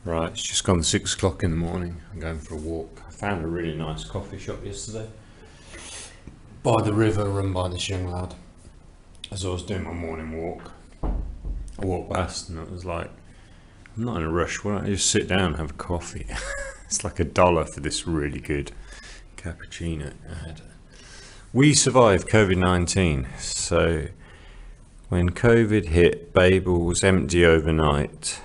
Right, it's just gone 6 o'clock in the morning. I'm going for a walk. I found a really nice coffee shop yesterday by the river, run by this young lad. As I was doing my morning walk, I walked past and I was like, I'm not in a rush, why don't I just sit down and have a coffee? It's like $1 for this really good cappuccino I had. We survived COVID-19, so when COVID hit, Babel was empty overnight.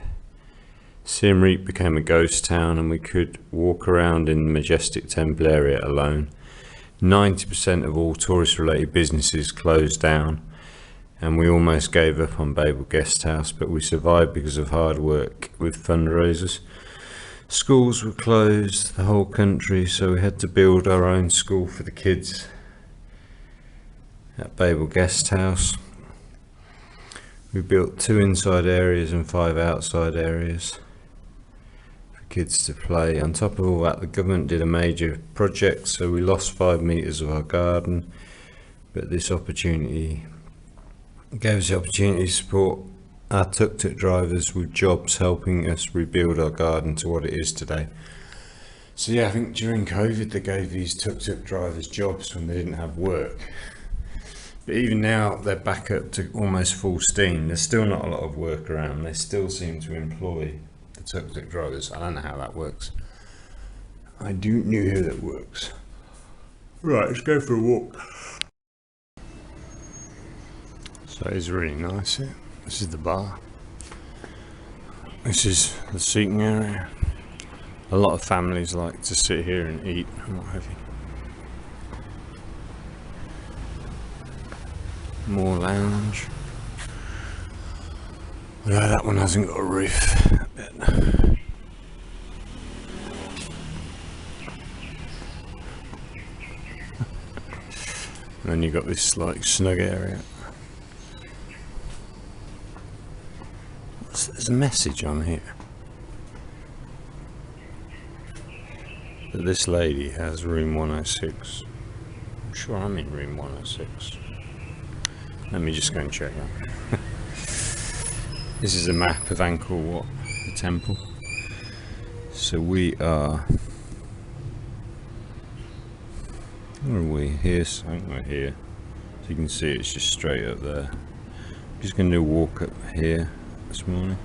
Siem became a ghost town and we could walk around in the majestic temple area alone. 90% of all tourist-related businesses closed down and we almost gave up on Babel Guesthouse, but we survived because of hard work with fundraisers. Schools were closed, the whole country, so we had to build our own school for the kids at Babel Guesthouse. We built 2 inside areas and 5 outside areas for kids to play. On top of all that, the government did a major project, so we lost 5 metres of our garden, but this opportunity gave us the opportunity to support our tuk-tuk drivers with jobs, helping us rebuild our garden to what it is today. So yeah, I think during COVID they gave these tuk-tuk drivers jobs when they didn't have work. But even now they're back up to almost full steam. There's still not a lot of work around. They still seem to employ the tuk-tuk drivers. I don't know how that works. I don't know how that works. Right, let's go for a walk. So it's really nice here. This is the bar. This is the seating area. A lot of families like to sit here and eat and what have you. More lounge. Although that one hasn't got a roof. A bit. And then you've got this like snug area. There's a message on here that this lady has room 106. I'm sure I'm in room 106. Let me just go and check that. This is a map of Angkor Wat, the temple. So we are... Where are we? Here, so I think we're here. So you can see it's just straight up there. I'm just going to do a walk up here this morning.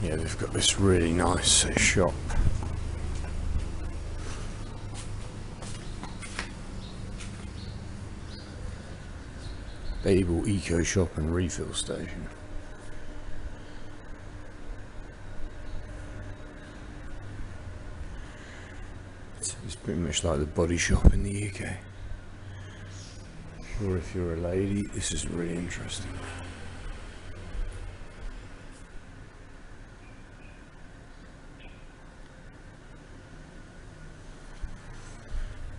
Yeah, they've got this really nice shop. Babel Eco Shop and Refill Station. It's pretty much like the Body Shop in the UK. Or if you're a lady, this is really interesting.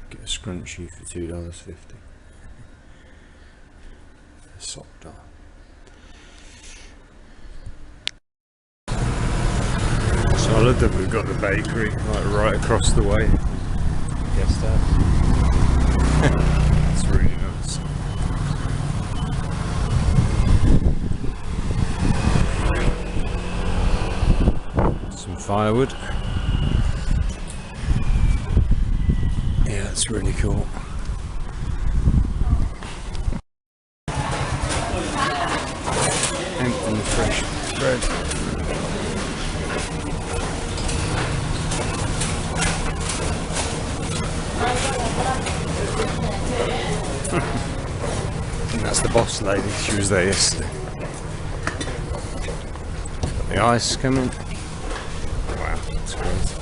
Get a scrunchie for $2.50. A sock doll. So I love that we've got the bakery like right across the way. Guest house. It's really nice. Some firewood. Yeah, that's really cool. And fresh bread. And that's the boss lady, she was there yesterday. Got the ice coming. Wow, that's great.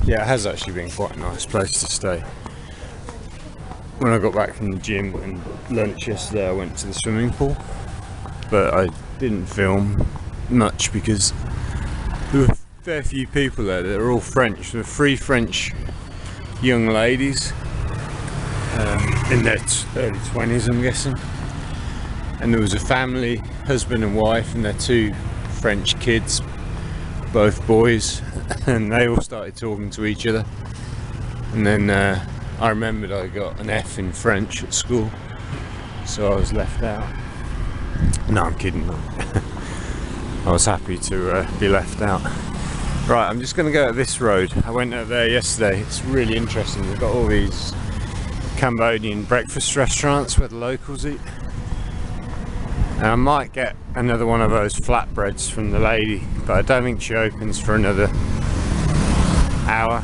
Yeah, it has actually been quite a nice place to stay. When I got back from the gym and lunch yesterday, I went to the swimming pool, but I didn't film much because there were a fair few people there. They were all French. There were 3 French young ladies in their early 20s, I'm guessing, and there was a family, husband and wife, and their 2 French kids, both boys, and they all started talking to each other, and then I remembered I got an F in French at school, so I was left out. No, I'm kidding. I was happy to be left out. Right, I'm just going to go at this road. I went out there yesterday. It's really interesting. They've got all these Cambodian breakfast restaurants where the locals eat. And I might get another one of those flatbreads from the lady, but I don't think she opens for another hour.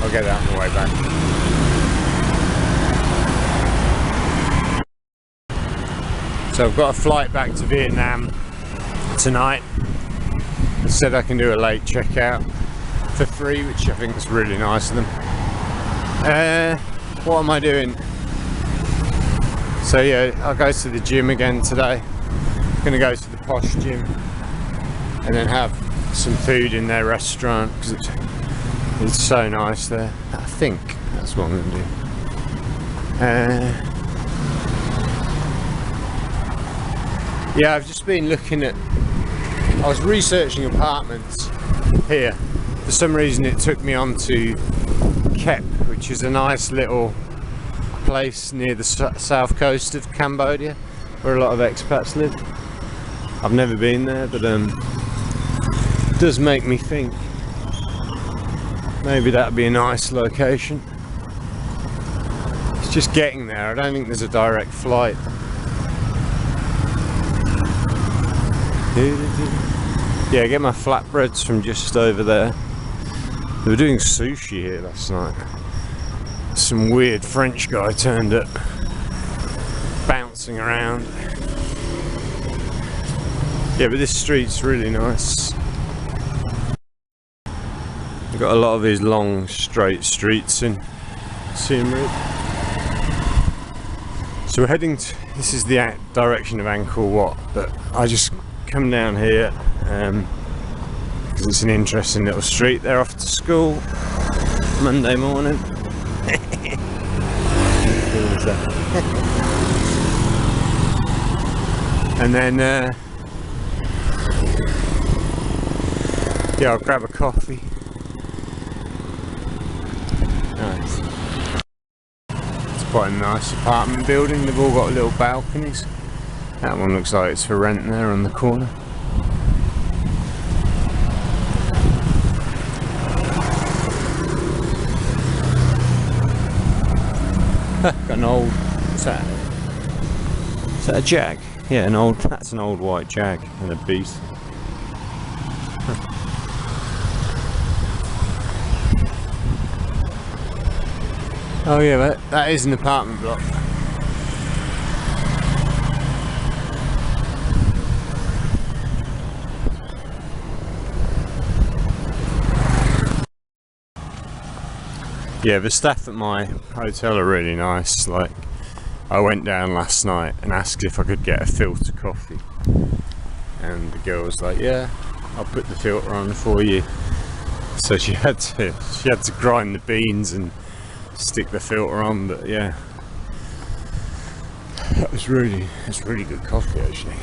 I'll get that on the way back. So I've got a flight back to Vietnam tonight. I said I can do a late checkout for free, which I think is really nice of them. What am I doing? So yeah, I'll go to the gym again today. I'm gonna go to the posh gym and then have some food in their restaurant because it's so nice there. I think that's what I'm gonna do. Yeah, I've just been looking at, I was researching apartments here. For some reason it took me on to Kep, which is a nice little place near the south coast of Cambodia where a lot of expats live. I've never been there, but it does make me think maybe that'd be a nice location. It's just getting there. I don't think there's a direct flight. Yeah, I get my flatbreads from just over there. They were doing sushi here last night. Some weird French guy turned up, bouncing around. Yeah, but this street's really nice. We've got a lot of these long, straight streets in Siem. So we're heading to, this is the direction of Angkor Wat, but I just come down here because it's an interesting little street. They're off to school Monday morning. And then yeah, I'll grab a coffee. Nice. It's quite a nice apartment building. They've all got little balconies. That one looks like it's for rent there on the corner. Got an old, what's that? Is that a Jag? Yeah, that's an old white Jag and a beast. Oh yeah, that is an apartment block. Yeah, the staff at my hotel are really nice. Like, I went down last night and asked if I could get a filter coffee, and the girl was like, "Yeah, I'll put the filter on for you." So she had to grind the beans and stick the filter on. But yeah, it's really good coffee actually.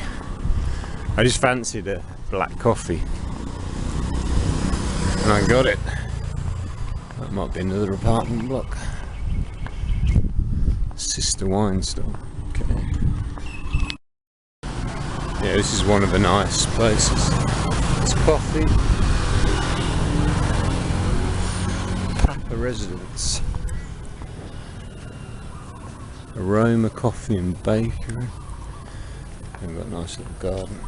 I just fancied a black coffee, and I got it. That might be another apartment block. Sister Wine Store. Okay. Yeah, this is one of the nice places. It's coffee. Papa Residence. Aroma Coffee and Bakery. They've got a nice little garden.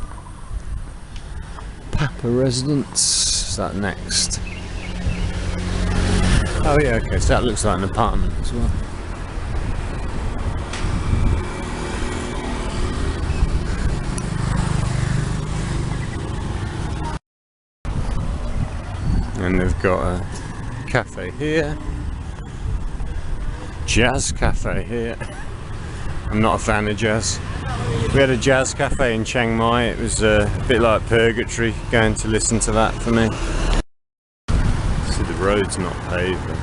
Papa Residence. Is that next? Oh yeah, okay, so that looks like an apartment as well. And they've got a cafe here. Jazz cafe here. I'm not a fan of jazz. We had a jazz cafe in Chiang Mai. It was a bit like purgatory going to listen to that for me. See, the road's not paved though.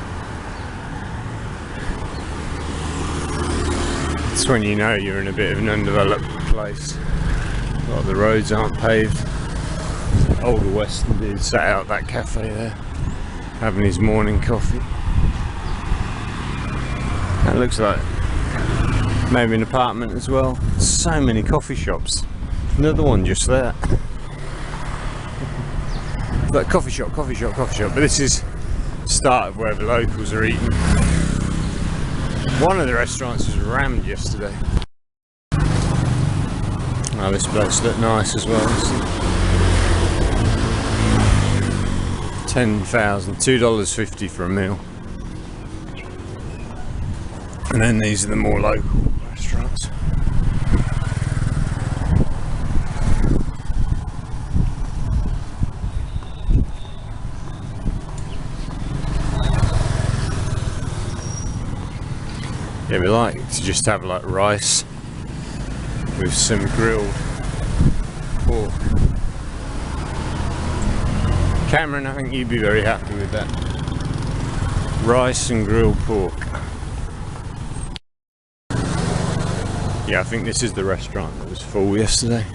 It's when you know you're in a bit of an undeveloped place. A lot of the roads aren't paved. Older Western dude sat out that cafe there, having his morning coffee. That looks like maybe an apartment as well. So many coffee shops. Another one just there. Like coffee shop, coffee shop, coffee shop. But this is the start of where the locals are eating. One of the restaurants was rammed yesterday. Oh, this place looked nice as well. $10,000, $2.50 for a meal. And then these are the more local restaurants. Yeah, we like to just have like rice with some grilled pork. Cameron, I think you'd be very happy with that. Rice and grilled pork. Yeah, I think this is the restaurant that was full yesterday.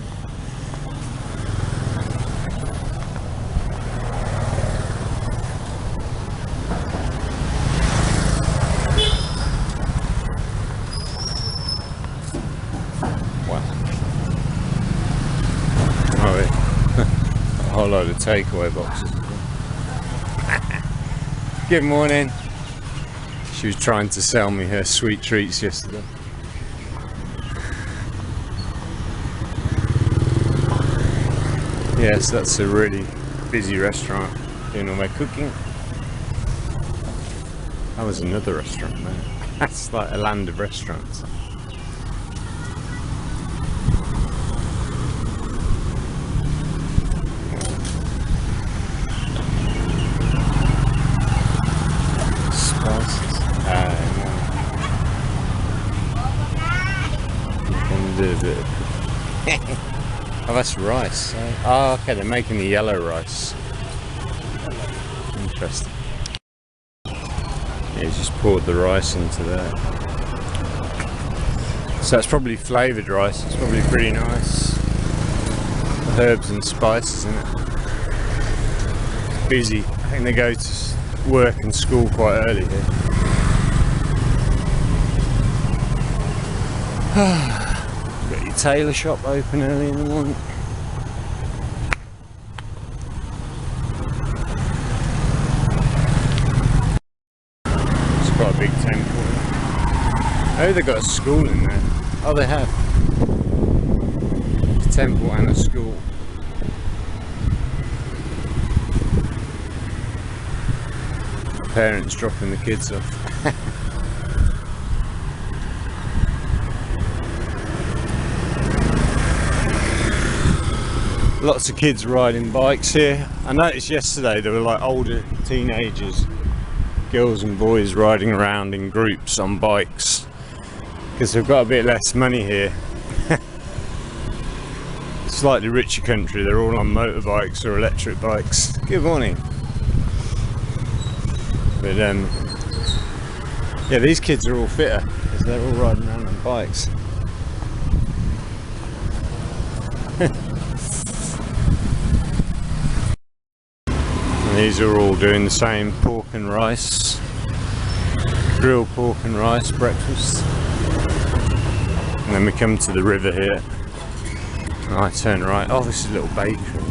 A whole load of takeaway boxes. Good morning. She was trying to sell me her sweet treats yesterday. Yes, that's a really busy restaurant doing all my cooking. That was another restaurant there. That's like a land of restaurants. Oh, that's rice. Oh, okay, they're making the yellow rice. Interesting. Yeah, just poured the rice into there. So that's probably flavoured rice. It's probably pretty nice. Herbs and spices in it. It's busy. I think they go to work and school quite early here. Got your tailor shop open early in the morning. It's quite a big temple. Oh, they've got a school in there. Oh, they have. A temple and a school. Parents dropping the kids off. Lots of kids riding bikes here. I noticed yesterday there were like older teenagers, girls and boys riding around in groups on bikes because they've got a bit less money here. Slightly richer country, they're all on motorbikes or electric bikes. Good morning. But yeah, these kids are all fitter because they're all riding around on bikes. And these are all doing the same pork and rice, grilled pork and rice breakfast. And then we come to the river here. And I turn right. Oh, this is a little bakery.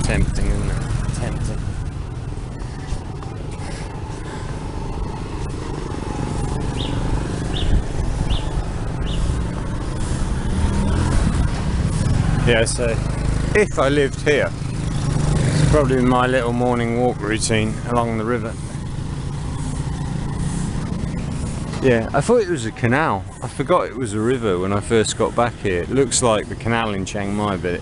Tempting, isn't it? Tempting. Yeah, so if I lived here, it's probably my little morning walk routine along the river. Yeah, I thought it was a canal. I forgot it was a river when I first got back here. It looks like the canal in Chiang Mai, but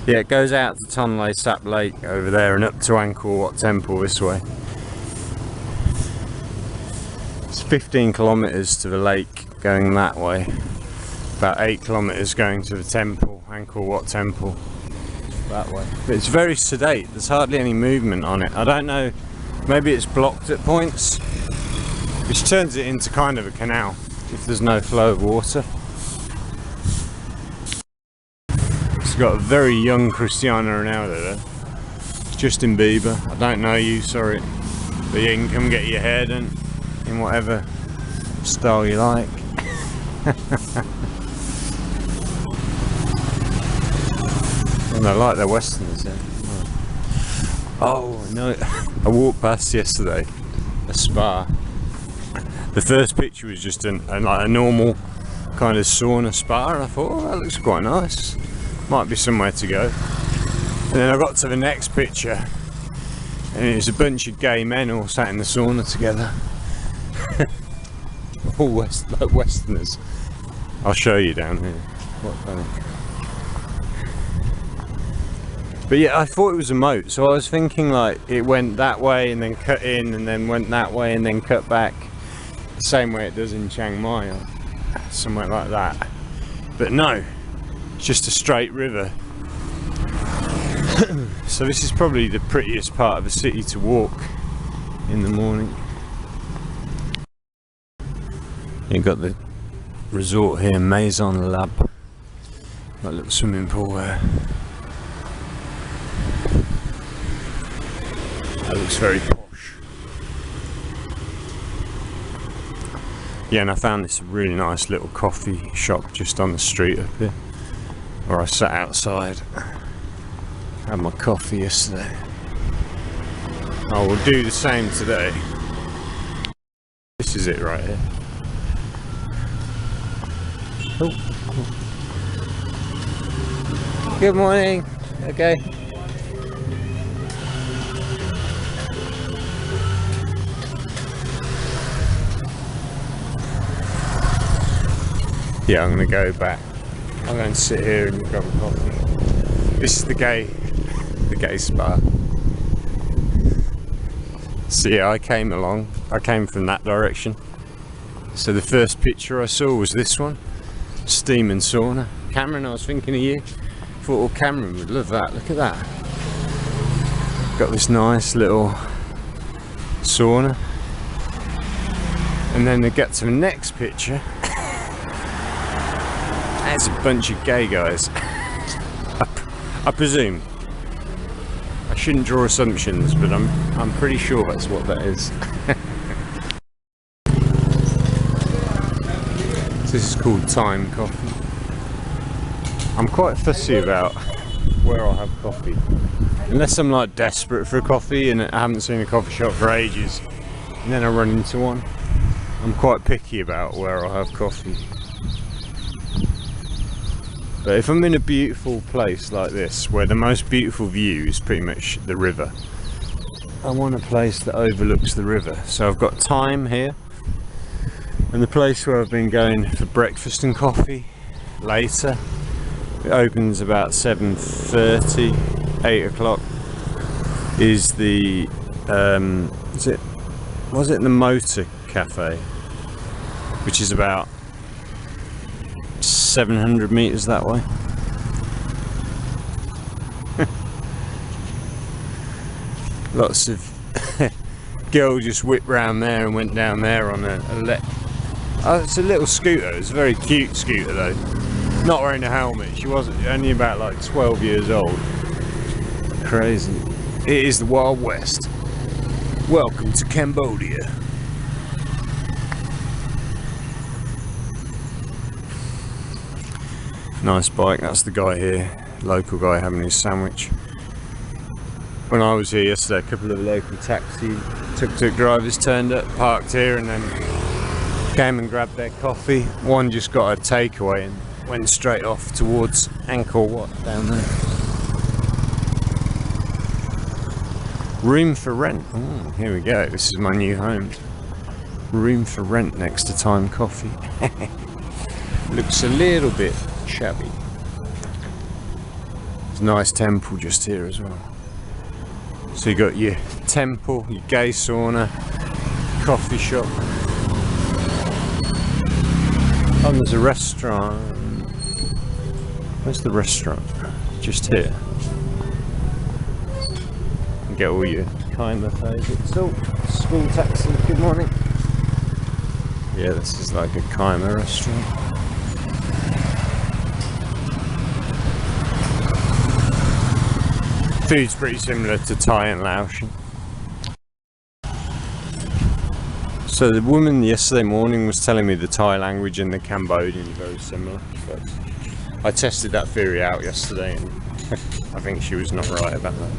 yeah, it goes out to Tonle Sap Lake over there and up to Angkor Wat Temple this way. It's 15 kilometres to the lake going that way. About 8 kilometres going to the temple, Angkor Wat Temple, that way. But it's very sedate, there's hardly any movement on it. I don't know, maybe it's blocked at points, which turns it into kind of a canal if there's no flow of water. It's got a very young Cristiano Ronaldo there. Justin Bieber, I don't know you, sorry. But you can come get your hair done in whatever style you like. And I like the Westerners there. Oh no, I walked past yesterday a spa. The first picture was just like a normal kind of sauna spa, and I thought, oh, that looks quite nice. Might be somewhere to go. And then I got to the next picture, and it was a bunch of gay men all sat in the sauna together. All like Westerners. I'll show you down here. What funny. But yeah, I thought it was a moat, so I was thinking like it went that way and then cut in, and then went that way and then cut back, the same way it does in Chiang Mai or somewhere like that. But no, it's just a straight river. So this is probably the prettiest part of the city to walk in the morning. You've got the resort here, Maison Lab. Got a little swimming pool there. That looks very posh. Yeah, and I found this really nice little coffee shop just on the street up here, where I sat outside, had my coffee yesterday. I will do the same today. This is it right here. Oh. Good morning. Okay. Yeah, I'm gonna go back. I'm going to sit here and grab a coffee. This is the gay spa. So yeah, I came from that direction. So the first picture I saw was this one, steam and sauna. Cameron, I was thinking of you. Thought, well, Cameron would love that. Look at that. Got this nice little sauna. And then they get to the next picture. That's a bunch of gay guys. I presume. I shouldn't draw assumptions, but I'm pretty sure that's what that is. This is called Time Coffee. I'm quite fussy about where I'll have coffee. Unless I'm like desperate for a coffee and I haven't seen a coffee shop for ages, and then I run into one. I'm quite picky about where I'll have coffee. But if I'm in a beautiful place like this, where the most beautiful view is pretty much the river, I want a place that overlooks the river. So I've got Time here, and the place where I've been going for breakfast and coffee later, it opens about 7:30, 8 o'clock, is the, was it the Motor Cafe, which is about 700 meters that way. Lots of girl just whipped round there and went down there on it's a little scooter. It's a very cute scooter though. Not wearing a helmet. She wasn't, only about like 12 years old. Crazy. It is the Wild West. Welcome to Cambodia. Nice bike. That's the guy here, local guy having his sandwich. When I was here yesterday, a couple of local taxi tuk-tuk drivers turned up, parked here, and then came and grabbed their coffee. One just got a takeaway and went straight off towards Angkor Wat down there. Room for rent. Oh, here we go. This is my new home. Room for rent next to Time Coffee. Looks a little bit shabby. There's a nice temple just here as well. So you got your temple, your gay sauna, coffee shop. Oh, and there's a restaurant. Where's the restaurant? Just here. And get all your kind of favourites. Oh, school taxi, good morning. Yeah, this is like a Kaima restaurant. Food's pretty similar to Thai and Laotian. So the woman yesterday morning was telling me the Thai language and the Cambodian are very similar. But I tested that theory out yesterday and I think she was not right about that.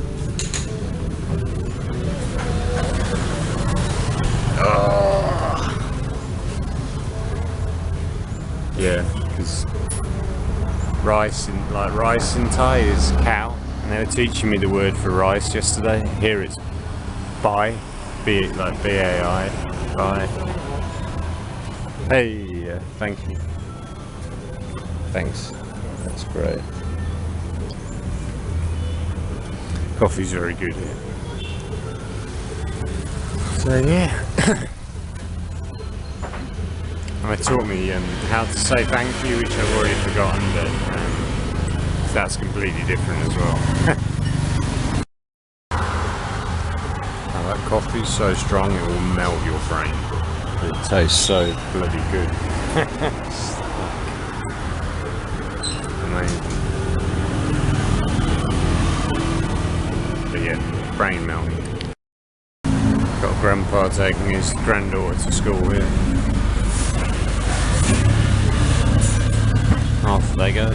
Oh. Yeah, because rice in Thai is cow, and they were teaching me the word for rice yesterday. Here it's bai, like B-A-I, bai. Hey, thank you. Thanks. That's great. Coffee's very good here. So yeah. And they taught me how to say thank you, which I've already forgotten, but that's completely different as well. Oh, that coffee's so strong it will melt your brain. It tastes so bloody good. Amazing. But yeah, brain melting. Got Grandpa taking his granddaughter to school here. Off they go.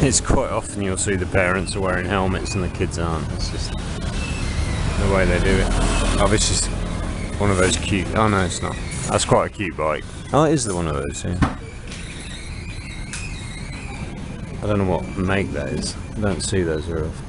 It's quite often you'll see the parents are wearing helmets and the kids aren't. It's just the way they do it. Oh, this is one of those cute... Oh no, it's not. That's quite a cute bike. Oh, it is the one of those, yeah. I don't know what make that is. I don't see those very often.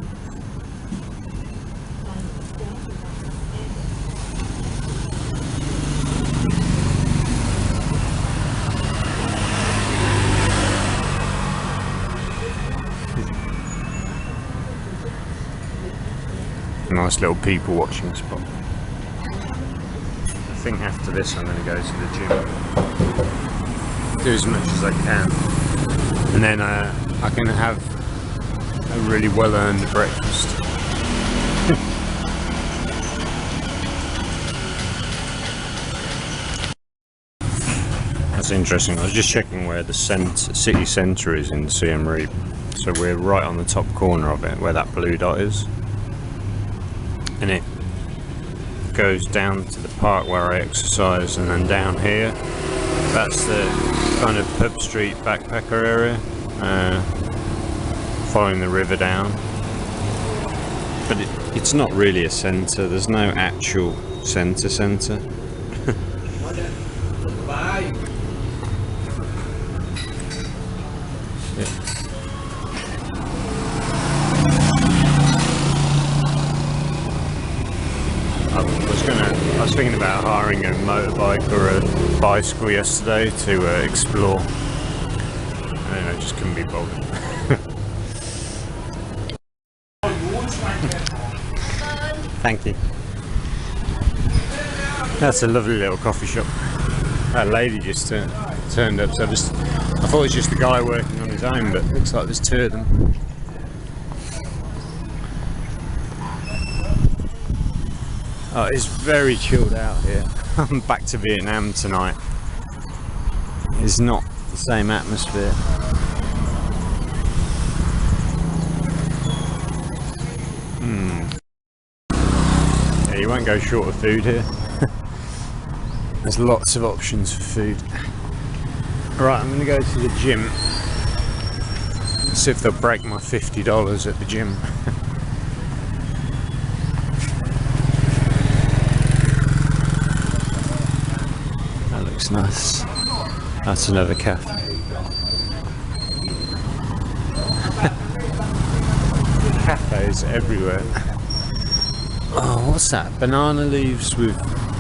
Nice little people watching spot. I think after this I'm going to go to the gym, do as much as I can, and then I can have a really well earned breakfast. That's interesting. I was just checking where the city centre is in Siem Reap, so we're right on the top corner of it where that blue dot is. And it goes down to the park where I exercise, and then down here, that's the kind of pub street backpacker area, following the river down. But it's not really a centre, there's no actual centre. I was thinking about hiring a motorbike or a bicycle yesterday to explore. I just couldn't be bothered. Thank you. That's a lovely little coffee shop. That lady just turned up, so I thought it was just a guy working on his own, but it looks like there's two of them. Oh, it's very chilled out here. I'm back to Vietnam tonight. It's not the same atmosphere. Yeah, you won't go short of food here. There's lots of options for food. Right, I'm going to go to the gym. See if they'll break my $50 at the gym. Looks nice. That's another cafe. Cafes everywhere. Oh, what's that? Banana leaves with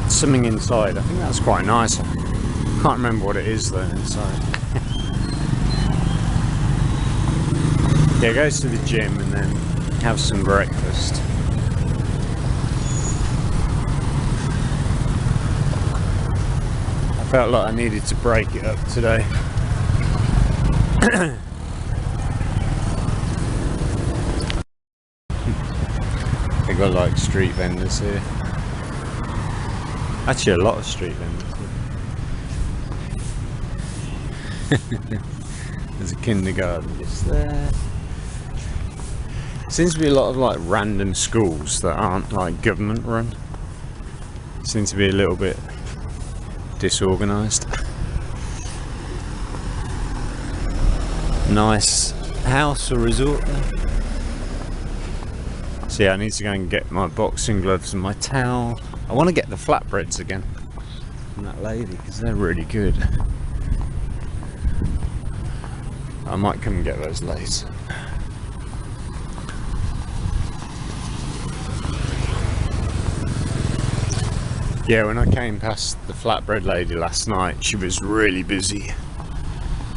something inside. I think that's quite nice. Can't remember what it is though inside. Yeah, goes to the gym and then have some breakfast. Felt like I needed to break it up today. They got like street vendors here. Actually a lot of street vendors here. There's a kindergarten just there. Seems to be a lot of like random schools that aren't like government run. Seems to be a little bit disorganised. Nice house or resort there. So yeah, I need to go and get my boxing gloves and my towel. I want to get the flatbreads again from that lady because they're really good. I might come and get those later. Yeah, when I came past the flatbread lady last night, she was really busy.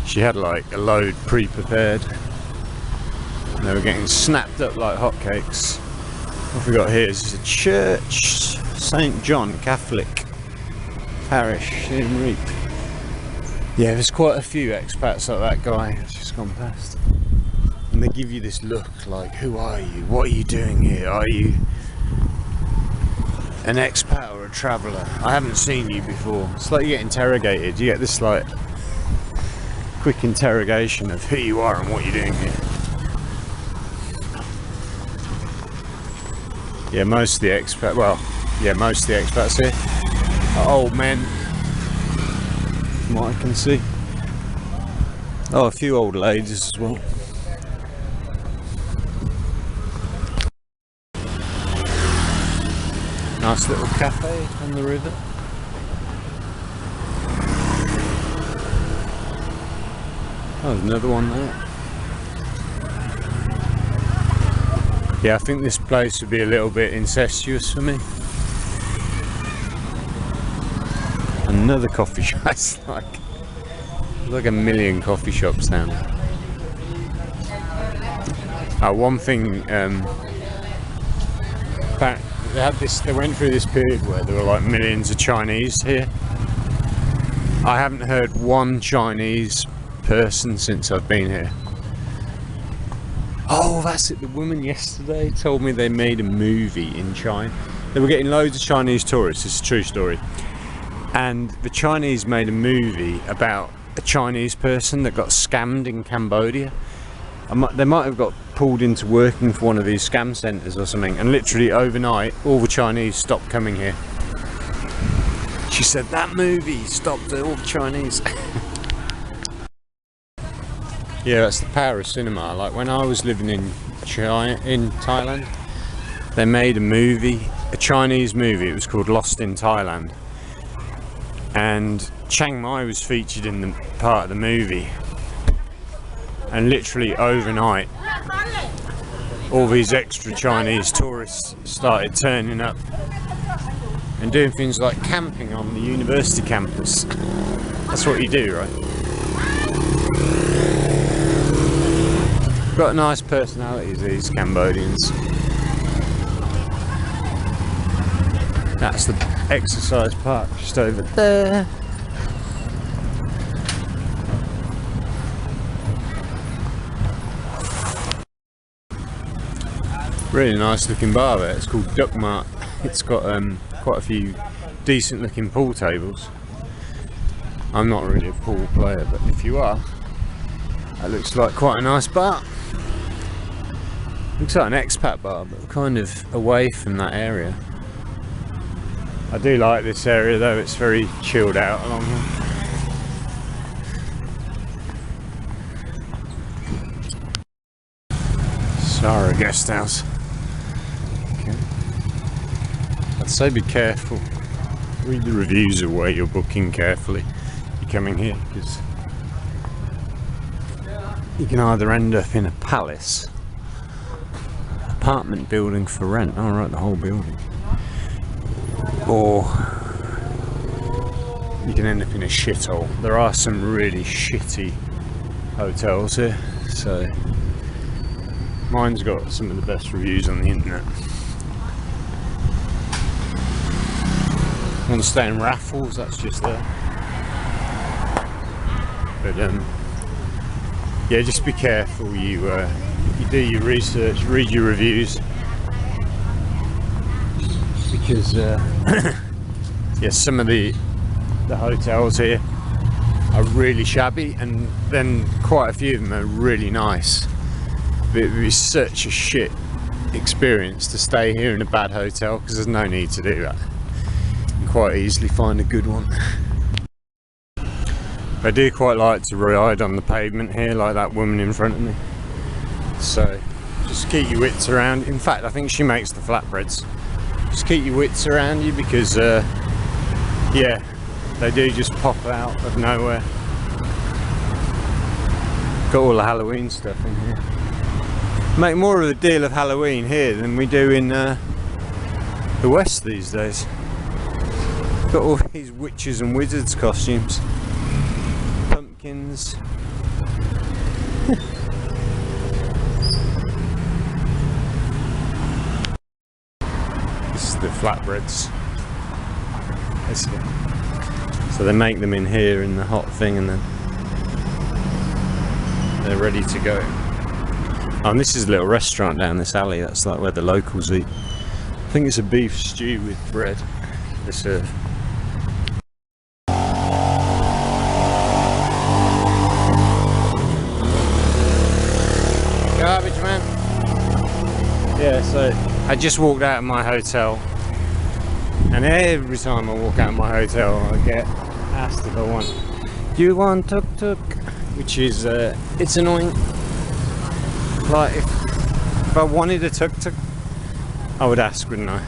She had like a load pre-prepared. And they were getting snapped up like hotcakes. What we got here is a church, St. John Catholic Parish, Siem Reap. Yeah, there's quite a few expats like that guy who's just gone past. And they give you this look like, who are you? What are you doing here? Are you an expat or a traveller? I haven't seen you before. It's like you get interrogated. You get this like quick interrogation of who you are and what you're doing here. Yeah, most of the expats here are old men, from what I can see. Oh, a few old ladies as well. Nice little cafe on the river. Oh, there's another one there. Yeah, I think this place would be a little bit incestuous for me. Another coffee shop. It's like a million coffee shops down there. One thing, they went through this period where there were like millions of Chinese here. I haven't heard one Chinese person since I've been here. Oh, that's it. The woman yesterday told me they made a movie in China. They were getting loads of Chinese tourists. It's a true story. And the Chinese made a movie about a Chinese person that got scammed in Cambodia. They might have got pulled into working for one of these scam centres or something, and literally overnight all the Chinese stopped coming here. She said that movie stopped all the Chinese. Yeah, that's the power of cinema. Like when I was living in Thailand, they made a movie, a Chinese movie. It was called Lost in Thailand, and Chiang Mai was featured in the part of the movie. And literally overnight, all these extra Chinese tourists started turning up and doing things like camping on the university campus. That's what you do, right? Got nice personalities, these Cambodians. That's the exercise park just over there. Really nice looking bar there. It's called Duck Mart. It's got quite a few decent looking pool tables. I'm not really a pool player, but if you are, that looks like quite a nice bar. Looks like an expat bar, but kind of away from that area. I do like this area though, it's very chilled out along here. Sorry, guest house. Okay. I'd say be careful. Read the reviews of where you're booking carefully. You're coming here because you can either end up in a palace, apartment building for rent. Oh right, the whole building. Or you can end up in a shithole. There are some really shitty hotels here, so mine's got some of the best reviews on the internet. Want to stay in Raffles? That's just there. But yeah, just be careful. You do your research, read your reviews, because yeah, some of the hotels here are really shabby, and then quite a few of them are really nice. But it would be such a shit experience to stay here in a bad hotel, because there's no need to do that. You can quite easily find a good one. I do quite like to ride on the pavement here, like that woman in front of me. So just keep your wits around. In fact, I think she makes the flatbreads. Just keep your wits around you, because yeah, they do just pop out of nowhere. Got all the Halloween stuff in here. Make more of a deal of Halloween here than we do in the West these days. Got all these witches and wizards costumes. Pumpkins. This is the flatbreads. So they make them in here in the hot thing, and then they're ready to go. And this is a little restaurant down this alley. That's like where the locals eat. I think it's a beef stew with bread they serve. Garbage man. Yeah, so I just walked out of my hotel, and every time I walk out of my hotel I get asked if I want, do you want tuk-tuk? Which is, it's annoying. Like, if I wanted a tuk-tuk, I would ask, wouldn't I?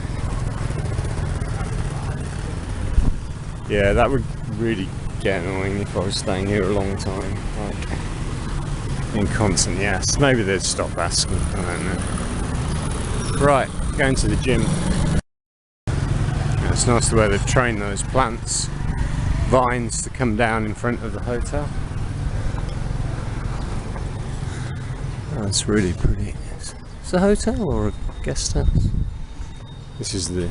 Yeah, that would really get annoying if I was staying here a long time. Like, and constantly asked. Maybe they'd stop asking, I don't know. Right, going to the gym. Yeah, it's nice the way they've trained those plants, vines to come down in front of the hotel. Oh, it's really pretty. It's a hotel or a guest house? This is the...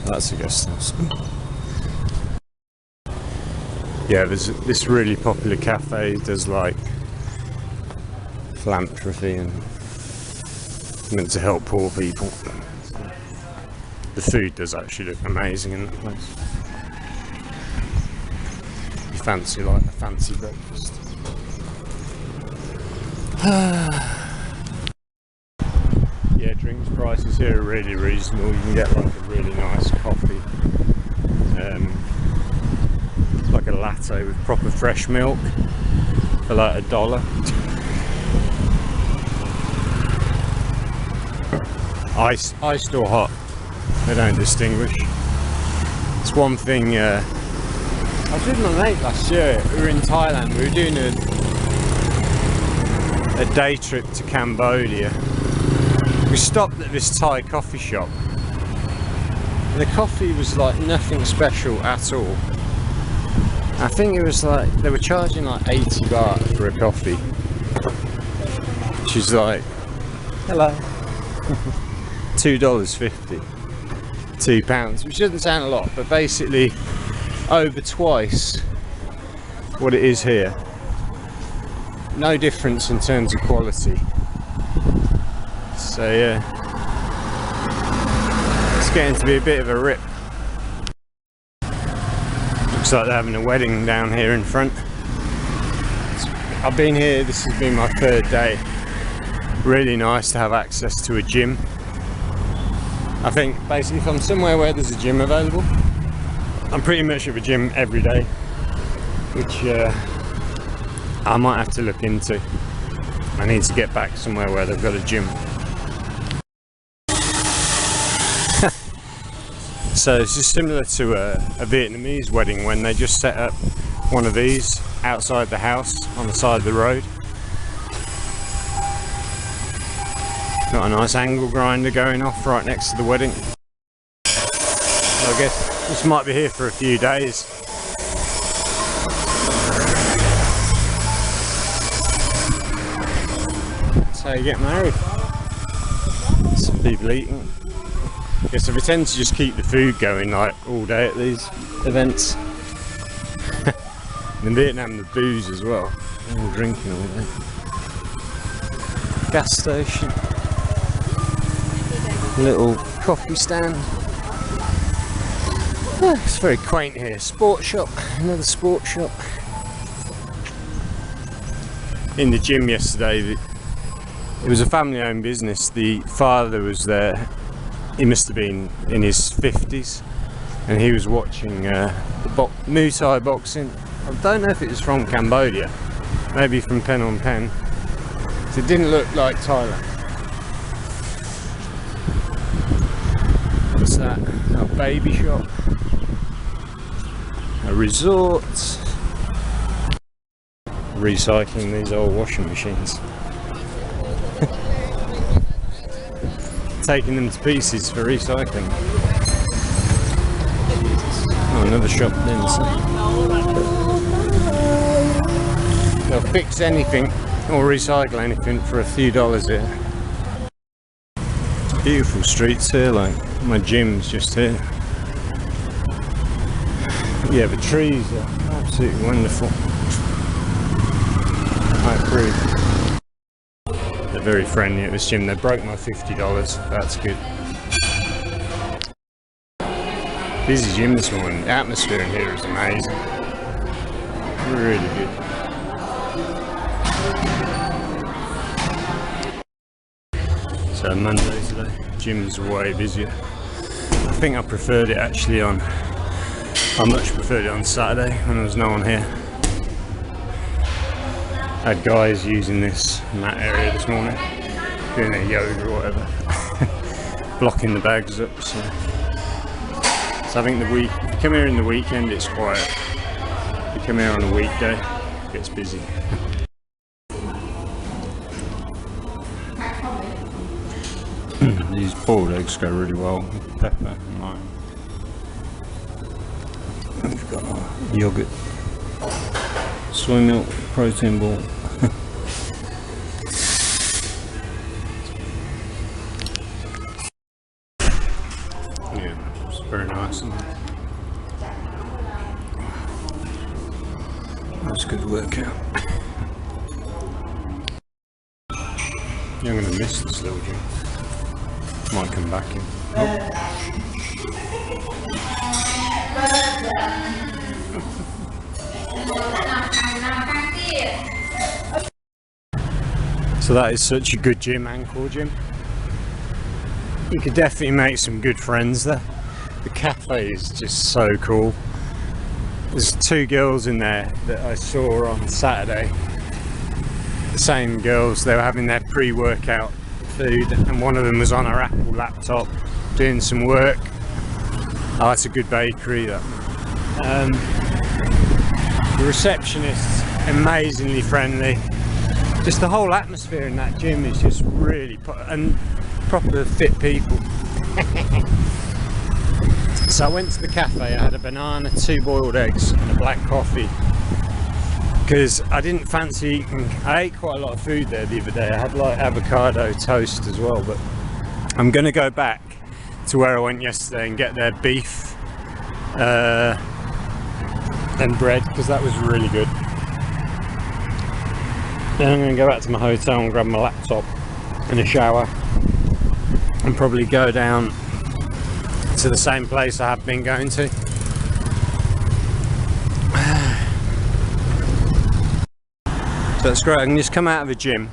That's a guest house. Yeah, there's this really popular cafe. Does like philanthropy and meant to help poor people. The food does actually look amazing in that place. You fancy like a fancy breakfast. Yeah, drinks prices here are really reasonable. You can get like a really nice coffee, like a latte with proper fresh milk for like $1. Iced or hot, they don't distinguish. It's one thing. I was with my mate last year. We were in Thailand. We were doing a day trip to Cambodia. We stopped at this Thai coffee shop, and the coffee was like nothing special at all. I think it was like they were charging like 80 baht for a coffee, which is like, hello, $2.50, £2, which doesn't sound a lot, but basically over twice what it is here. No difference in terms of quality. So yeah, it's getting to be a bit of a rip. Looks like they're having a wedding down here in front. I've been here, this has been my 3rd day. Really nice to have access to a gym. I think basically if I'm somewhere where there's a gym available, I'm pretty much at a gym every day, which I might have to look into. I need to get back somewhere where they've got a gym. So this is similar to a Vietnamese wedding when they just set up one of these outside the house on the side of the road. Got a nice angle grinder going off right next to the wedding. So I guess this might be here for a few days. That's how you get married. Some people eating. Yeah, so we tend to just keep the food going like all day at these events. In Vietnam, the booze as well. They're all drinking all day. Gas station. Little coffee stand. Oh, it's very quaint here. Sports shop. Another sports shop. in the gym yesterday. It was a family-owned business. The father was there. He must have been in his 50s, and he was watching Muay Thai boxing. I don't know if it was from Cambodia, maybe from Phnom Penh. So it didn't look like Thailand. What's that? A baby shop, a resort. Recycling these old washing machines. Taking them to pieces for recycling. Oh, another shop then. They'll fix anything or recycle anything for a few dollars here. Beautiful streets here, like my gym's just here. Yeah, the trees are absolutely wonderful. I approve. They're very friendly at this gym. They broke my $50. That's good. Busy gym this morning. The atmosphere in here is amazing. Really good. So Monday today. Gym's way busier. I think I preferred it actually on. I much preferred it on Saturday when there was no one here. I had guys using this mat area this morning, doing their yoga or whatever, blocking the bags up. So I think if you come here in the weekend, it's quiet. If you come here on a weekday, it gets busy. These boiled eggs go really well with pepper and lime. We've got our yogurt, soy milk, protein ball. Yeah, it's very nice. That's a good workout. Yeah, I'm going to miss this little gym. Might come back in. Oh. So that is such a good gym, Angkor gym. You could definitely make some good friends there. The cafe is just so cool. There's two girls in there that I saw on Saturday. The same girls, they were having their pre-workout food, and one of them was on her Apple laptop doing some work. Oh, it's a good bakery. That. The receptionist's amazingly friendly. Just the whole atmosphere in that gym is just really and proper fit people. So I went to the cafe. I had a banana, 2 boiled eggs and a black coffee because I didn't fancy eating. I ate quite a lot of food there the other day. I had like avocado toast as well, but I'm gonna go back to where I went yesterday and get their beef and bread, because that was really good. Then I'm going to go back to my hotel and grab my laptop and a shower and probably go down to the same place I have been going to. So it's great. I can just come out of the gym.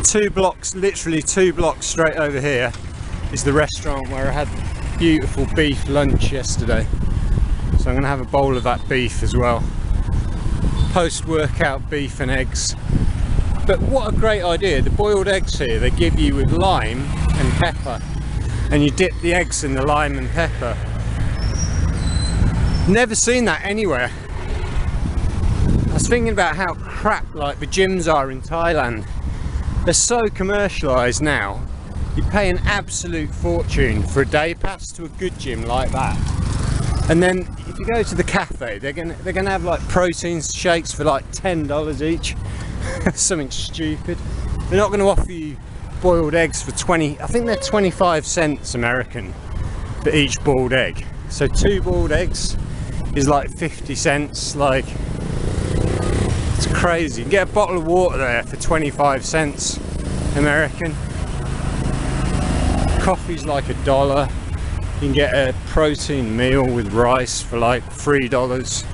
2 blocks, literally 2 blocks straight over here is the restaurant where I had beautiful beef lunch yesterday. So I'm going to have a bowl of that beef as well. Post-workout beef and eggs. But what a great idea. The boiled eggs here, they give you with lime and pepper. And you dip the eggs in the lime and pepper. Never seen that anywhere. I was thinking about how crap like the gyms are in Thailand. They're so commercialised now. You pay an absolute fortune for a day pass to a good gym like that. And then if you go to the cafe, they're gonna have like protein shakes for like $10 each. Something stupid. They're not going to offer you boiled eggs for 20. I think they're 25 cents American for each boiled egg. So 2 boiled eggs is like 50 cents. Like, it's crazy. You can get a bottle of water there for 25 cents American. Coffee's like $1. You can get a protein meal with rice for like $3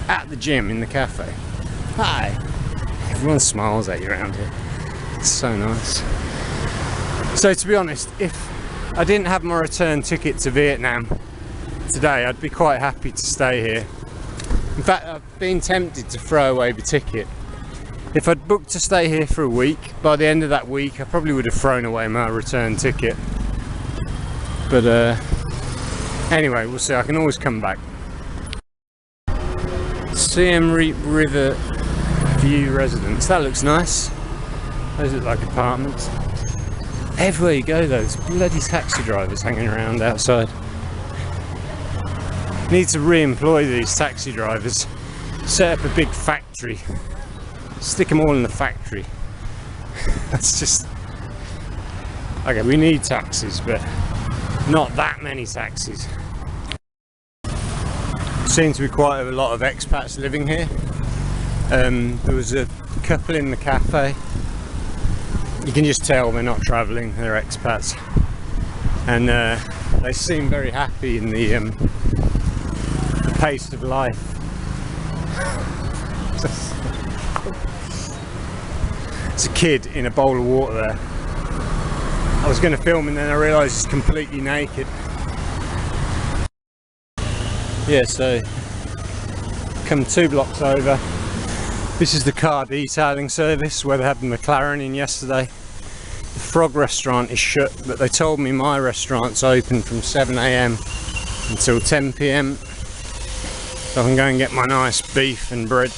at the gym in the cafe. Hi. Everyone smiles at you around here. It's so nice. So to be honest, if I didn't have my return ticket to Vietnam today, I'd be quite happy to stay here. In fact, I've been tempted to throw away the ticket. If I'd booked to stay here for a week, by the end of that week I probably would have thrown away my return ticket. But anyway, we'll see. I can always come back. Siem River View Residence. That looks nice. Those look like apartments. Everywhere you go, those bloody taxi drivers hanging around outside. Need to re-employ these taxi drivers. Set up a big factory. Stick them all in the factory. That's just... Okay, we need taxis, but not that many taxis. Seems to be quite a lot of expats living here. There was a couple in the cafe. You can just tell they're not travelling, they're expats. And they seem very happy in the pace of life. There's a kid in a bowl of water there. I was going to film and then I realised he's completely naked. Yeah, so come 2 blocks over. This is the car detailing service where they had the McLaren in yesterday. The Frog restaurant is shut, but they told me my restaurant's open from 7 AM until 10 PM. So I can go and get my nice beef and bread.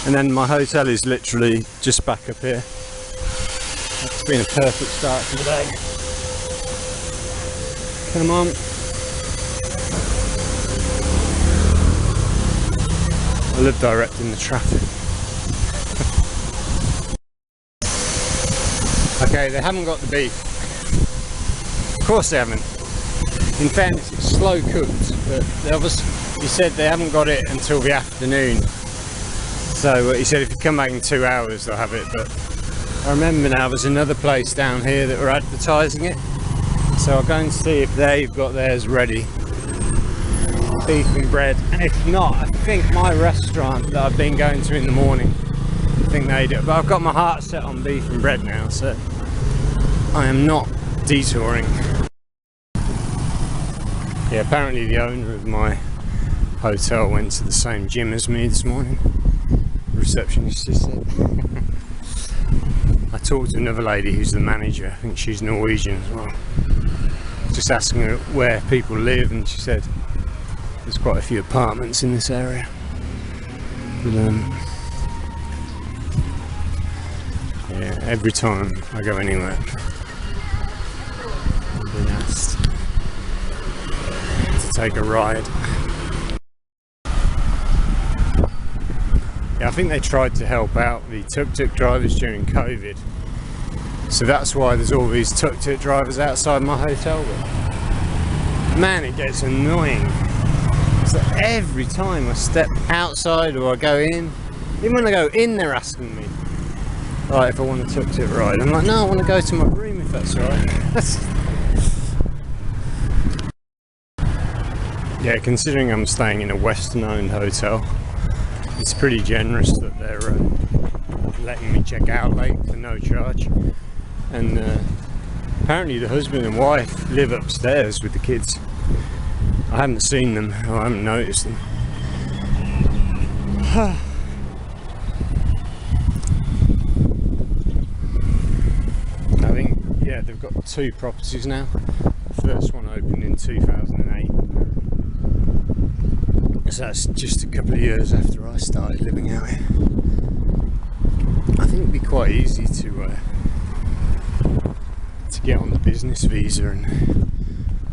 And then my hotel is literally just back up here. That's been a perfect start to the day. Come on. I love directing the traffic. Okay, they haven't got the beef. Of course they haven't. In fairness, it's slow cooked, but they obviously, he said they haven't got it until the afternoon. So he said if you come back in 2 hours they'll have it, but I remember now there's another place down here that were advertising it. So I'll go and see if they've got theirs ready. Beef and bread, and if not, I think my restaurant that I've been going to in the morning, I think they do, but I've got my heart set on beef and bread now, so I am not detouring. Yeah, apparently the owner of my hotel went to the same gym as me this morning. The receptionist just said. I talked to another lady who's the manager, I think she's Norwegian as well, just asking her where people live, and she said there's quite a few apartments in this area. But, yeah, every time I go anywhere, I've been asked to take a ride. Yeah, I think they tried to help out the tuk-tuk drivers during COVID. So that's why there's all these tuk-tuk drivers outside my hotel room. Man, it gets annoying. So every time I step outside or I go in, even when I go in they're asking me like if I want a tuk-tuk ride. I'm like, no, I want to go to my room if that's alright. Yeah, considering I'm staying in a Western owned hotel, it's pretty generous that they're letting me check out late for no charge. And apparently the husband and wife live upstairs with the kids. I haven't seen them, or I haven't noticed them. I think, yeah, they've got 2 properties now. The first one opened in 2008. So that's just a couple of years after I started living out here. I think it'd be quite easy to get on the business visa and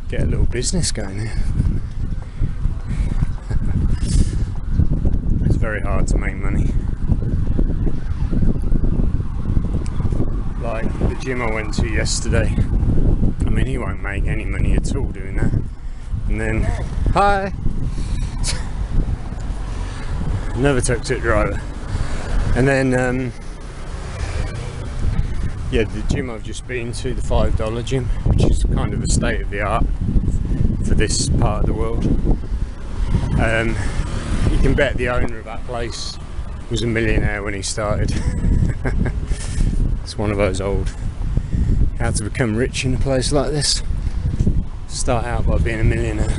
get a little business going here. It's very hard to make money. Like the gym I went to yesterday, I mean, he won't make any money at all doing that. And then, hi! Another tuk-tuk driver. And then, yeah, the gym I've just been to, the $5 gym, which is kind of a state of the art for this part of the world. You can bet the owner of that place was a millionaire when he started. It's one of those old, how to become rich in a place like this. Start out by being a millionaire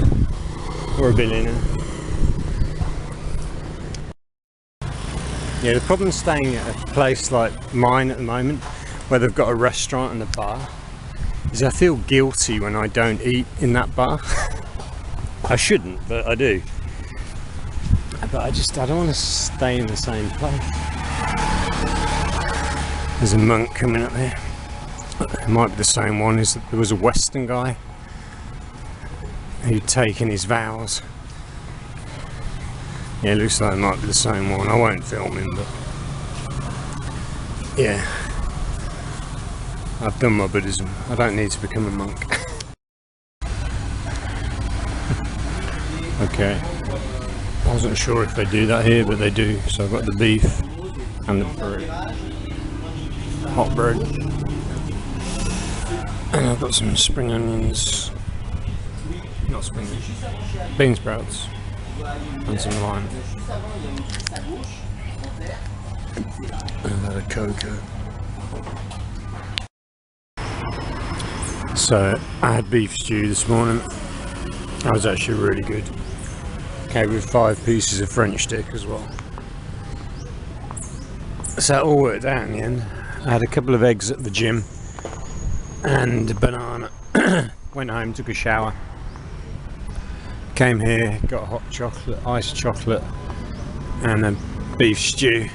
or a billionaire. Yeah, the problem staying at a place like mine at the moment, where they've got a restaurant and a bar, is I feel guilty when I don't eat in that bar. I shouldn't, but I do. But I don't want to stay in the same place. There's a monk coming up here. It might be the same one. There was a Western guy who'd taken his vows. Yeah, it looks like it might be the same one. I won't film him, but yeah. I've done my Buddhism. I don't need to become a monk. Okay. I wasn't sure if they do that here, but they do. So I've got the beef and the bread. Hot bread. And I've got some spring onions. Not spring onions. Bean sprouts. And some lime. And I've had a cocoa. So I had beef stew this morning. That was actually really good. Came with 5 pieces of French stick as well. So it all worked out in the end. I had a couple of eggs at the gym and a banana. Went home, took a shower. Came here, got hot chocolate, iced chocolate, and a beef stew.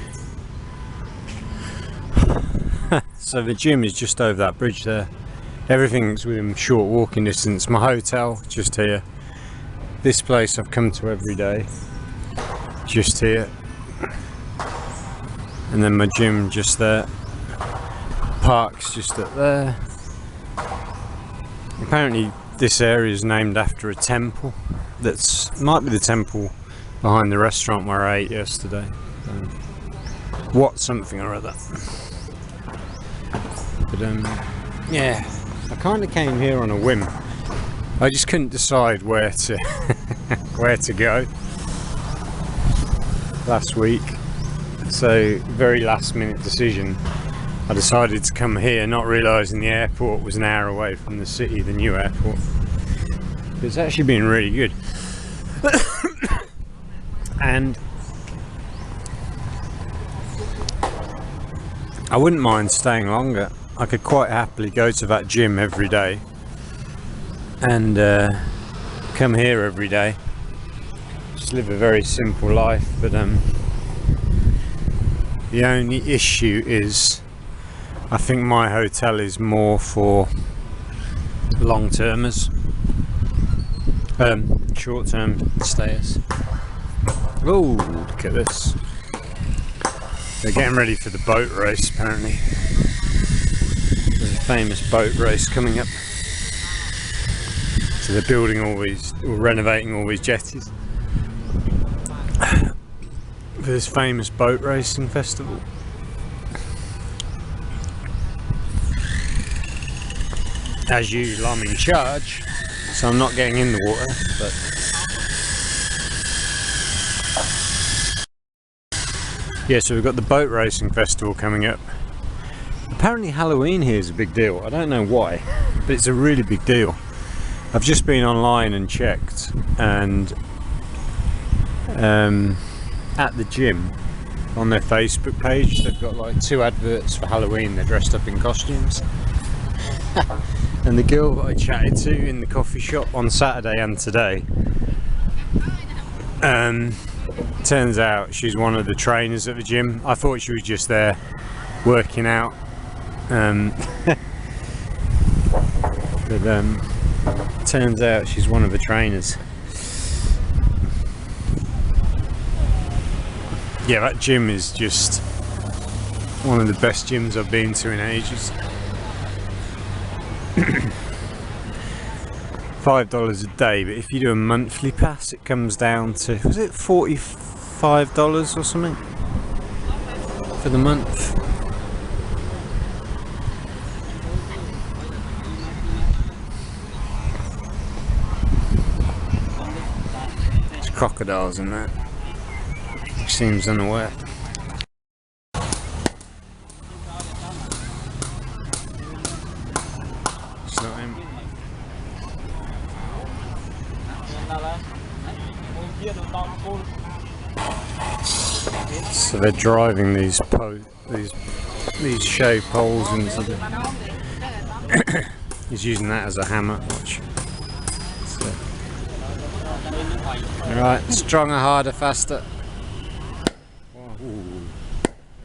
So the gym is just over that bridge there. Everything's within short walking distance. My hotel, just here. This place I've come to every day, just here. And then my gym just there. Park's just up there. Apparently this area is named after a temple. Might be the temple behind the restaurant where I ate yesterday. What something or other. But yeah, I kind of came here on a whim. I just couldn't decide where to where to go last week. So very last minute decision. I decided to come here, not realising the airport was an hour away from the city, the new airport. But it's actually been really good. And I wouldn't mind staying longer. I could quite happily go to that gym every day and come here every day. Just live a very simple life, but the only issue is I think my hotel is more for long-termers, short-term stayers. Oh, look at this. They're getting ready for the boat race apparently. There's a famous boat race coming up. So they're building all these, or renovating all these jetties for this famous boat racing festival. As usual, I'm in charge, so I'm not getting in the water, but yeah, so we've got the boat racing festival coming up. Apparently Halloween here is a big deal. I don't know why, but it's a really big deal. I've just been online and checked, and at the gym on their Facebook page they've got like 2 adverts for Halloween. They're dressed up in costumes. And the girl that I chatted to in the coffee shop on Saturday and today, turns out she's one of the trainers at the gym. I thought she was just there working out, but turns out she's one of the trainers. Yeah, that gym is just one of the best gyms I've been to in ages. $5 a day, but if you do a monthly pass it comes down to, was it $45 or something for the month? There's crocodiles in that, which seems unaware. So they're driving these shaved poles into the. He's using that as a hammer. Watch. Right, stronger, harder, faster. Ooh.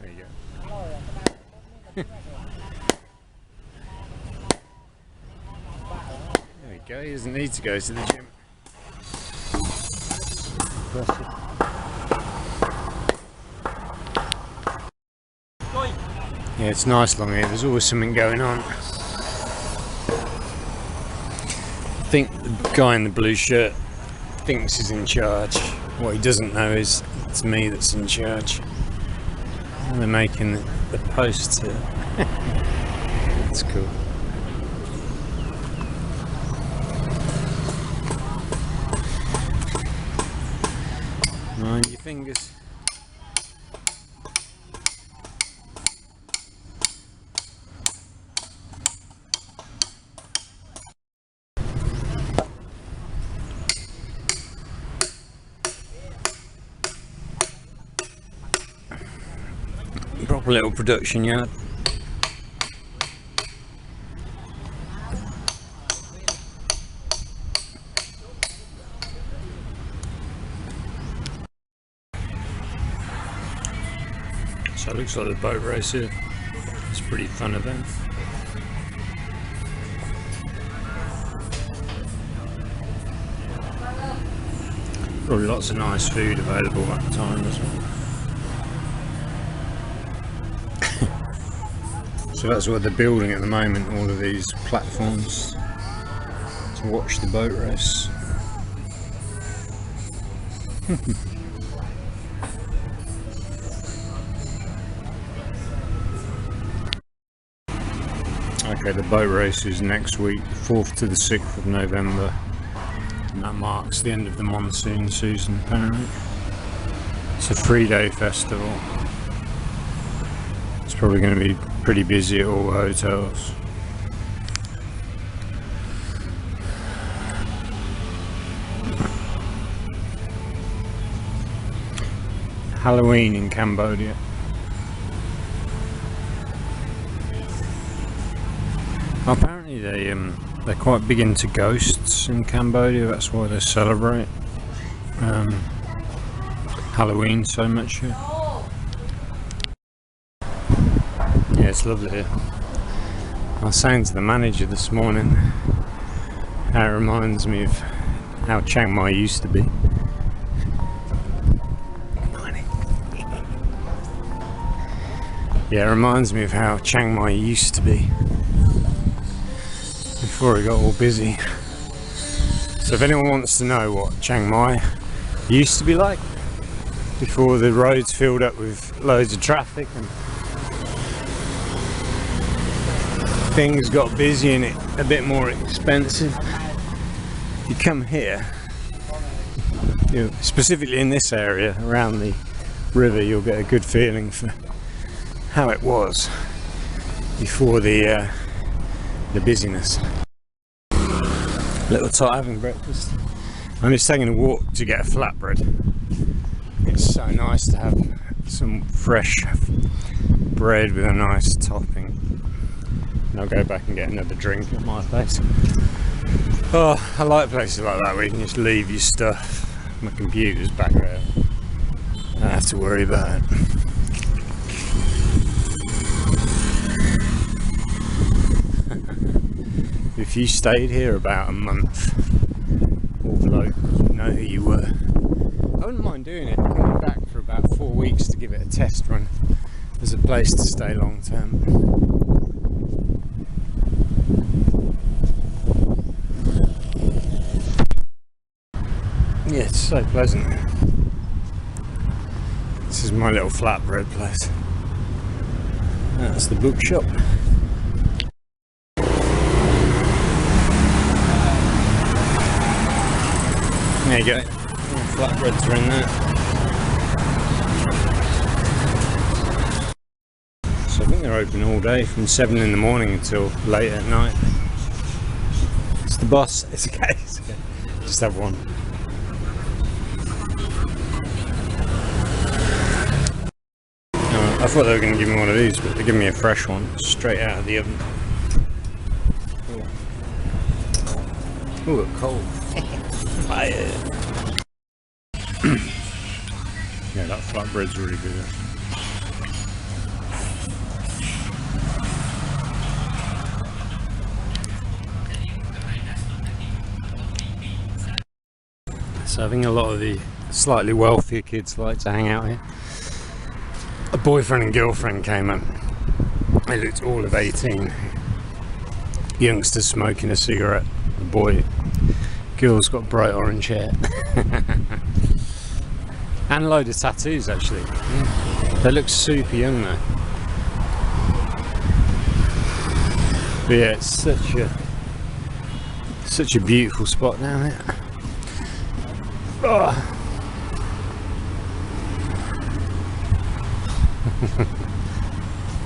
There you go. There we go. He doesn't need to go to the gym. Yeah, it's nice along here. There's always something going on. I think the guy in the blue shirt thinks he's in charge. What he doesn't know is it's me that's in charge. And they're making the posts here. That's cool. Mind your fingers. Proper little production yard. So it looks like the boat race here. It's a pretty fun event. Probably lots of nice food available at the time as well. So that's what they're building at the moment, all of these platforms to watch the boat race. Okay, the boat race is next week, 4th to the 6th of November, and that marks the end of the monsoon season apparently. It's a 3-day festival. It's probably going to be pretty busy at all hotels. Halloween in Cambodia. Apparently they're quite big into ghosts in Cambodia. That's why they celebrate Halloween so much here. Yeah, it's lovely here. I was saying to the manager this morning how it reminds me of how Chiang Mai used to be. Good morning. Yeah, it reminds me of how Chiang Mai used to be before it got all busy. So if anyone wants to know what Chiang Mai used to be like before the roads filled up with loads of traffic and things got busy and it a bit more expensive, you come here, specifically in this area around the river, you'll get a good feeling for how it was before the busyness. Little tot having breakfast. I'm just taking a walk to get a flatbread. It's so nice to have some fresh bread with a nice topping. And I'll go back and get another drink at my place. Oh, I like places like that where you can just leave your stuff. My computer's back there. I don't have to worry about it. If you stayed here about a month, all the locals would know who you were. I wouldn't mind doing it, coming back for about 4 weeks to give it a test run as a place to stay long term. Yeah, it's so pleasant. This is my little flatbread place. That's the bookshop. There you go. Flatbreads are in there. So I think they're open all day from 7 in the morning until late at night. It's the boss. It's okay. It's okay. Just have one. I thought they were going to give me one of these, but they're giving me a fresh one, straight out of the oven. Ooh, cold. Fire. Yeah, that flatbread's really good. So I think a lot of the slightly wealthier kids like to hang out here. A boyfriend and girlfriend came up. They looked all of 18. Youngsters smoking a cigarette. The boy, girl's got bright orange hair. And a load of tattoos actually. Yeah. They look super young though. But yeah, it's such a beautiful spot down here. Oh.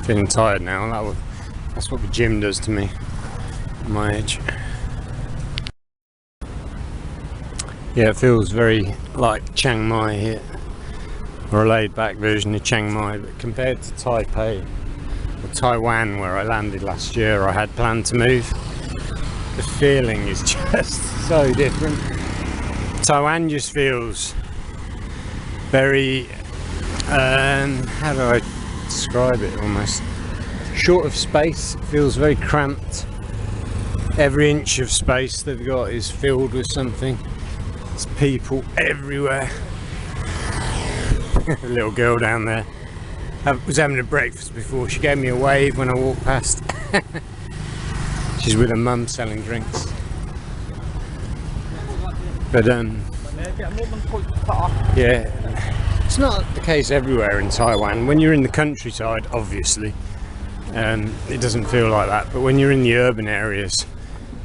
Feeling tired now. That's what the gym does to me at my age. Yeah, it feels very like Chiang Mai here, or a laid back version of Chiang Mai, but compared to Taipei or Taiwan where I landed last year, I had planned to move. The feeling is just so different. Taiwan just feels very, how do I describe it, almost short of space. It feels very cramped. Every inch of space they've got is filled with something. There's people everywhere. A little girl down there was having a breakfast before. She gave me a wave when I walked past. She's with her mum selling drinks. But yeah, it's not the case everywhere in Taiwan. When you're in the countryside, obviously, it doesn't feel like that. But when you're in the urban areas,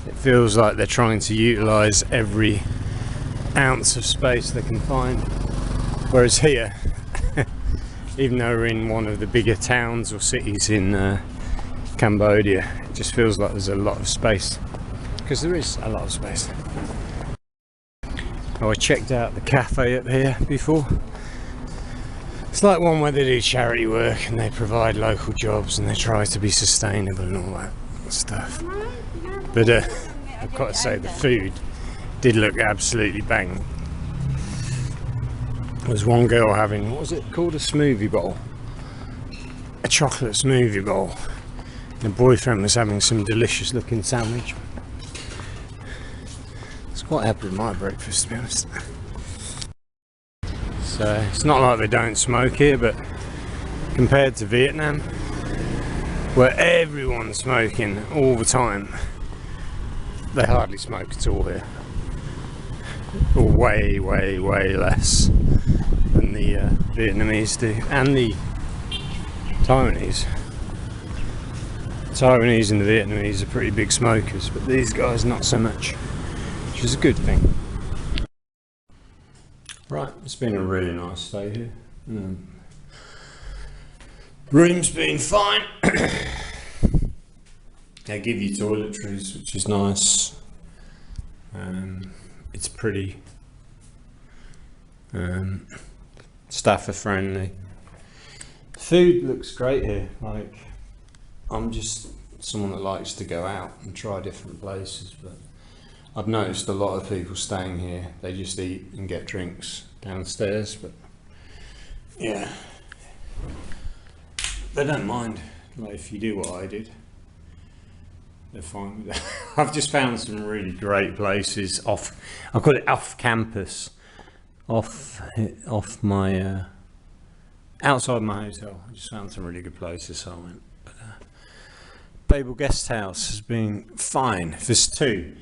it feels like they're trying to utilise every ounce of space they can find. Whereas here, even though we're in one of the bigger towns or cities in Cambodia, it just feels like there's a lot of space, because there is a lot of space. Oh, I checked out the cafe up here before. It's like one where they do charity work and they provide local jobs and they try to be sustainable and all that stuff. But I've got to say, the food did look absolutely bang. There was one girl having, what was it called, a smoothie bowl, a chocolate smoothie bowl. The boyfriend was having some delicious looking sandwich. It's quite happy with my breakfast, to be honest. So it's not like they don't smoke here, but compared to Vietnam, where everyone's smoking all the time, they hardly smoke at all here. Or way less than the Vietnamese do, and the Taiwanese. Taiwanese and the Vietnamese are pretty big smokers, but these guys not so much, which is a good thing. Right, it's been a really nice stay here. Room's been fine. They give you toiletries, which is nice. It's pretty. Staff are friendly. Food looks great here. Like, I'm just someone that likes to go out and try different places, but I've noticed a lot of people staying here, they just eat and get drinks downstairs, but yeah, they don't mind. Like, if you do what I did, they're fine with that. I've just found some really great places off, I call it off campus, off my, outside my hotel. I just found some really good places, so I went. But Babel Guesthouse has been fine. There's two.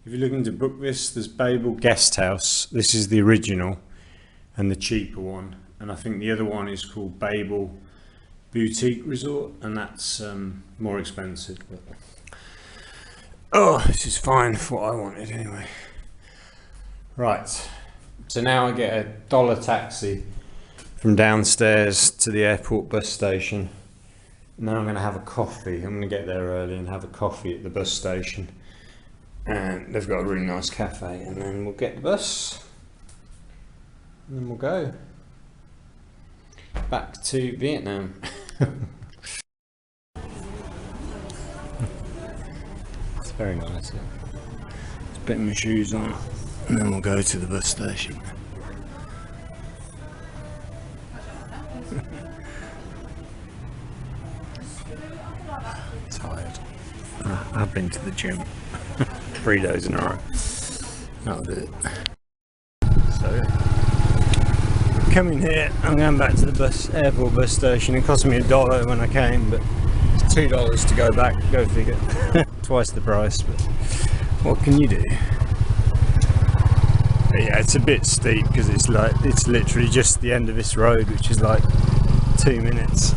If you're looking to book this, there's Babel Guesthouse. This is the original and the cheaper one. And I think the other one is called Babel Boutique Resort, and that's more expensive. But oh, this is fine for what I wanted anyway. Right, so now I get a $1 taxi from downstairs to the airport bus station. Now I'm going to have a coffee. I'm going to get there early and have a coffee at the bus station. And they've got a really nice cafe, and then we'll get the bus and then we'll go back to Vietnam. It's very nice. Yeah. Just put my shoes on, and then we'll go to the bus station. Tired. I've been to the gym 3 days in a row. That'll do it. So, coming here, I'm going back to the airport bus station. It cost me $1 when I came, but it's $2 to go back. Go figure. Twice the price, but what can you do? But yeah, it's a bit steep because it's literally just the end of this road, which is like 2 minutes.